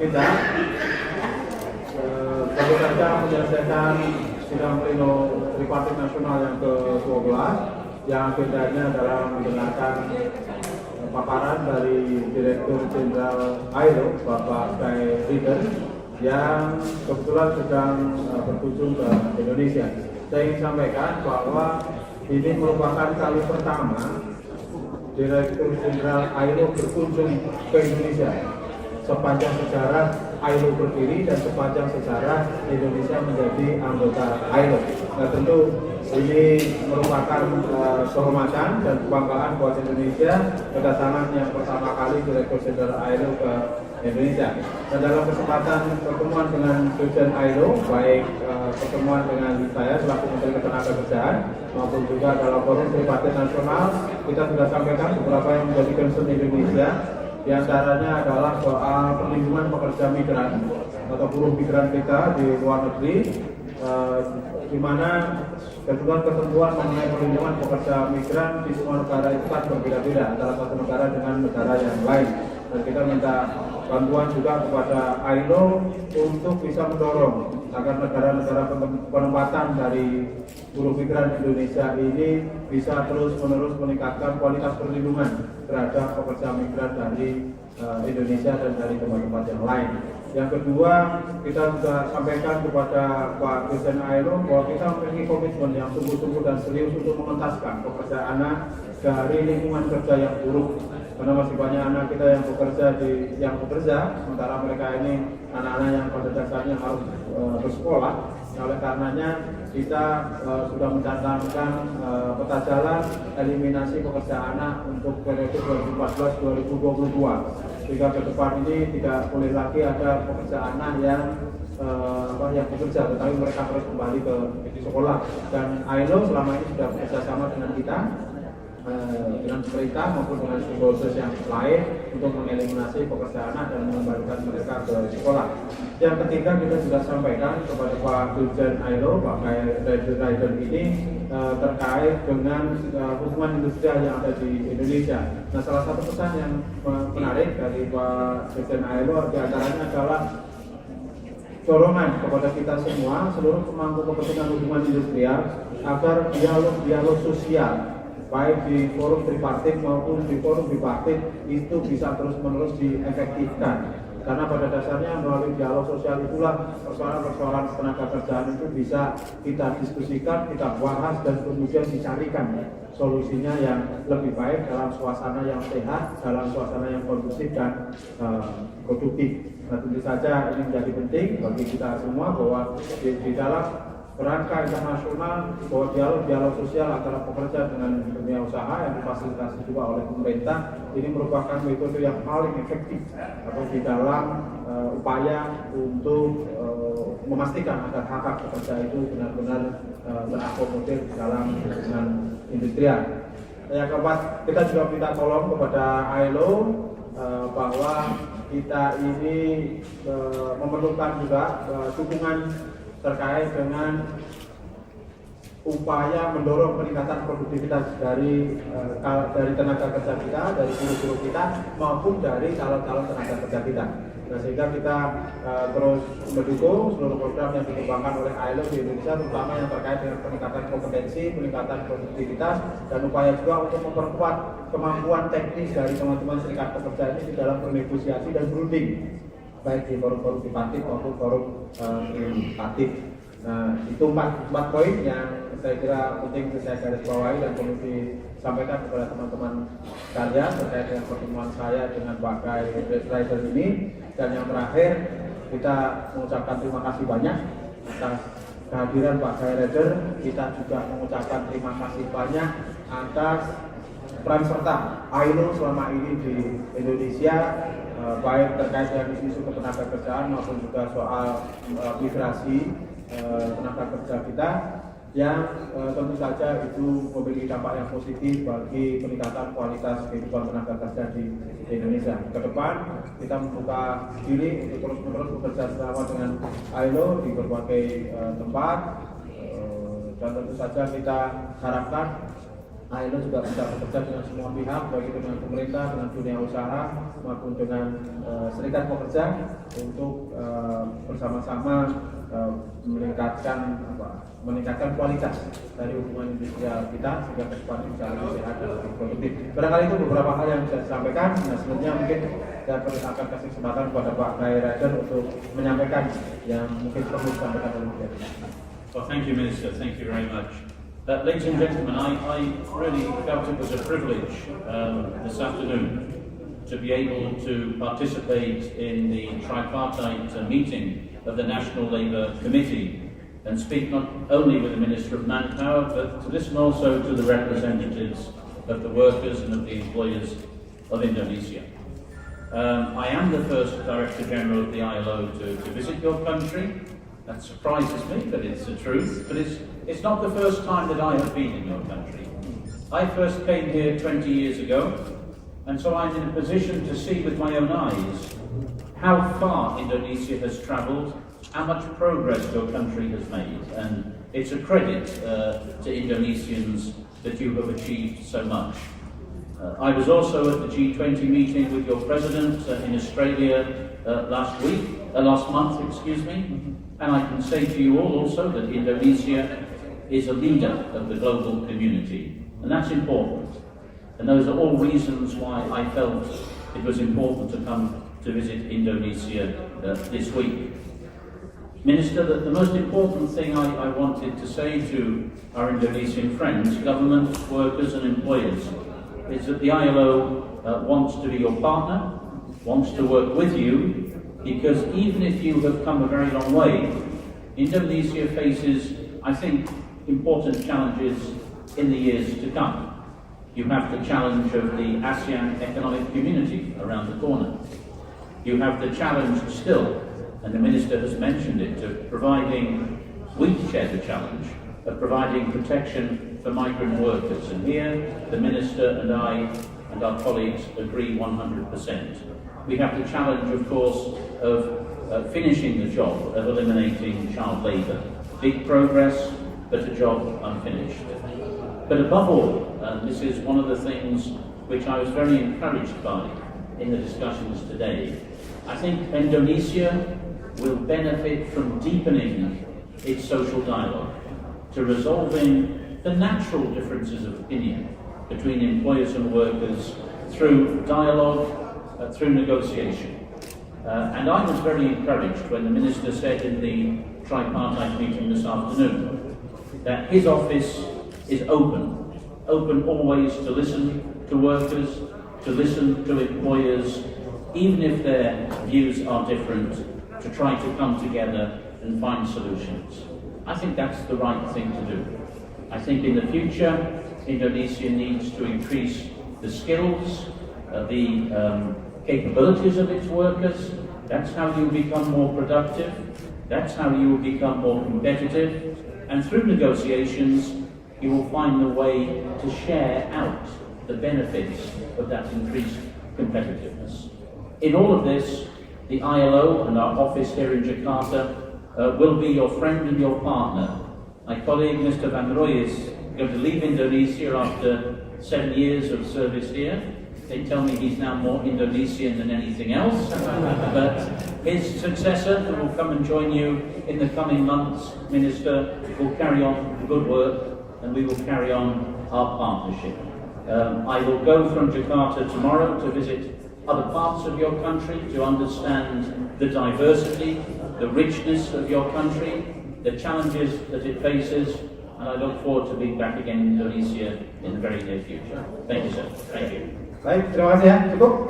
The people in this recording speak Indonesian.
kita baru saja menyelesaikan sidang pleno tripartit nasional yang ke-12 yang agendanya adalah mendengarkan paparan dari Direktur Jenderal ILO Bapak Guy Ryder yang kebetulan sedang berkunjung ke Indonesia. Saya ingin sampaikan bahwa ini merupakan kali pertama Direktur Jenderal ILO berkunjung ke Indonesia sepanjang sejarah ILO berdiri dan sepanjang sejarah Indonesia menjadi anggota ILO. Nah, tentu ini merupakan kehormatan dan kebanggaan buat Indonesia kedatangan yang pertama kali Direktur Jenderal ILO ke Indonesia. Dan dalam kesempatan pertemuan dengan Dirjen ILO, baik pertemuan dengan saya selaku Menteri Ketenagakerjaan maupun juga dalam forum tripartit nasional, kita sudah sampaikan beberapa yang menjadi concern Indonesia. Di antaranya adalah soal perlindungan pekerja migran atau buruh migran kita di luar negeri, di mana ketentuan mengenai perlindungan pekerja migran di semua negara itu kan berbeda-beda antara satu negara dengan negara yang lain. Dan kita minta bantuan juga kepada ILO untuk bisa mendorong agar negara-negara penempatan dari buruh migran Indonesia ini bisa terus-menerus meningkatkan kualitas perlindungan terhadap pekerja migran dari Indonesia dan dari tempat-tempat yang lain. Yang kedua, kita juga sampaikan kepada Pak Dirjen ILO bahwa kita memiliki komitmen yang sungguh-sungguh dan serius untuk mengentaskan pekerjaan anak dari lingkungan kerja yang buruk. Karena masih banyak anak kita yang bekerja, sementara mereka ini anak-anak yang pada dasarnya harus bersekolah. Nah, oleh karenanya kita sudah mencanangkan peta jalan eliminasi pekerja anak untuk periode 2014-2022. Sehingga ke depan ini tidak boleh lagi ada pekerja anak yang bekerja, tetapi mereka harus kembali ke sekolah. Dan ILO selama ini sudah bekerjasama dengan kita, dengan pemerintah maupun dengan stakeholders yang lain untuk mengeliminasi pekerja anak dan mengembalikan mereka ke sekolah. Yang ketiga, kita sudah sampaikan kepada Pak Dirjen ILO, Pak Guy Ryder ini terkait dengan hubungan industrial yang ada di Indonesia. Nah, salah satu pesan yang menarik dari Pak Dirjen ILO diantaranya adalah dorongan kepada kita semua, seluruh pemangku kepentingan hubungan industrial, agar dialog sosial baik di forum tripartit maupun di forum bipartit itu bisa terus-menerus diefektifkan. Karena pada dasarnya melalui dialog sosial itulah persoalan-persoalan tenaga kerjaan itu bisa kita diskusikan, kita bahas, dan kemudian dicarikan solusinya yang lebih baik dalam suasana yang sehat, dalam suasana yang kondusif dan produktif. Nah, tentu saja ini menjadi penting bagi kita semua bahwa di dalam kerangka internasional bahwa dialog sosial antara pekerja dengan dunia usaha yang difasilitasi juga oleh pemerintah ini merupakan metode yang paling efektif atau di dalam upaya untuk memastikan agar hak pekerja itu benar-benar terakomodir di dalam hubungan industrial. Yang keempat, kita juga minta tolong kepada ILO bahwa kita ini memerlukan juga dukungan terkait dengan upaya mendorong peningkatan produktivitas dari tenaga kerja kita, dari buruh-buruh kita, maupun dari calon-calon tenaga kerja kita. Nah, sehingga kita terus mendukung seluruh program yang dikembangkan oleh ILO di Indonesia, terutama yang terkait dengan peningkatan kompetensi, peningkatan produktivitas, dan upaya juga untuk memperkuat kemampuan teknis dari teman-teman serikat pekerja ini di dalam bernegosiasi dan berunding, baik di forum-forum tripartit maupun forum bipartit. Nah, itu empat poin yang saya kira penting untuk saya garis bawahi dan perlu disampaikan kepada teman-teman sekalian terkait dengan pertemuan saya dengan Pak Guy Ryder ini. Dan yang terakhir, kita mengucapkan terima kasih banyak atas kehadiran Pak Guy Ryder. Kita juga mengucapkan terima kasih banyak atas peran serta ILO selama ini di Indonesia, baik terkait dengan isu ketenaga kerjaan maupun juga soal migrasi tenaga kerja kita, yang tentu saja itu memiliki dampak yang positif bagi peningkatan kualitas kehidupan tenaga kerja di Indonesia. Ke depan kita membuka diri untuk terus-menerus bekerja sama dengan ILO di berbagai tempat, dan tentu saja kita harapkan ILO juga bisa bekerja dengan semua pihak, baik itu dengan pemerintah, dengan dunia usaha, maupun dengan serikat pekerja untuk bersama-sama meningkatkan kualitas dari hubungan industrial kita sehingga ke depan bisa lebih sehat dan lebih produktif. Barangkali itu beberapa hal yang bisa disampaikan. Nah, selanjutnya mungkin saya akan kasih kesempatan kepada Pak Guy Ryder untuk menyampaikan yang mungkin perlu disampaikan oleh beliau. Well, thank you, Minister. Thank you very much. Ladies and gentlemen, I really felt it was a privilege this afternoon to be able to participate in the tripartite meeting of the National Labour Committee and speak not only with the Minister of Manpower, but to listen also to the representatives of the workers and of the employers of Indonesia. I am the first Director General of the ILO to visit your country. That surprises me, but it's the truth. But it's not the first time that I have been in your country. I first came here 20 years ago, and so I'm in a position to see with my own eyes how far Indonesia has travelled, how much progress your country has made, and it's a credit to Indonesians that you have achieved so much. I was also at the G20 meeting with your president in Australia last month, and I can say to you all also that Indonesia is a leader of the global community, and that's important. And those are all reasons why I felt it was important to come to visit Indonesia this week. Minister, the most important thing I wanted to say to our Indonesian friends, government, workers and employers, is that the ILO wants to be your partner, wants to work with you, because even if you have come a very long way, Indonesia faces, I think, important challenges in the years to come. You have the challenge of the ASEAN economic community around the corner. You have the challenge still, and the Minister has mentioned it, of providing, we share the challenge, of providing protection for migrant workers. And here, the Minister and I and our colleagues agree 100%. We have the challenge, of course, of finishing the job of eliminating child labour. Big progress, but a job unfinished. But above all, this is one of the things which I was very encouraged by in the discussions today, I think Indonesia will benefit from deepening its social dialogue, to resolving the natural differences of opinion between employers and workers through dialogue, through negotiation. And I was very encouraged when the Minister said in the tripartite meeting this afternoon that his office is open always to listen to workers, to listen to employers, even if their views are different, to try to come together and find solutions. I think that's the right thing to do. I think in the future, Indonesia needs to increase the skills, the capabilities of its workers. That's how you become more productive. That's how you will become more competitive. And through negotiations, you will find the way to share out the benefits of that increased competitiveness. In all of this, the ILO and our office here in Jakarta will be your friend and your partner. My colleague, Mr. Van Rooij, is going to leave Indonesia after 7 years of service here. They tell me he's now more Indonesian than anything else. But his successor, who will come and join you in the coming months, Minister, will carry on the good work, and we will carry on our partnership. I will go from Jakarta tomorrow to visit other parts of your country to understand the diversity, the richness of your country, the challenges that it faces, and I look forward to being back again in Indonesia in the very near future. Thank you, sir. Thank you. Baik, terima kasih ya. Cukup.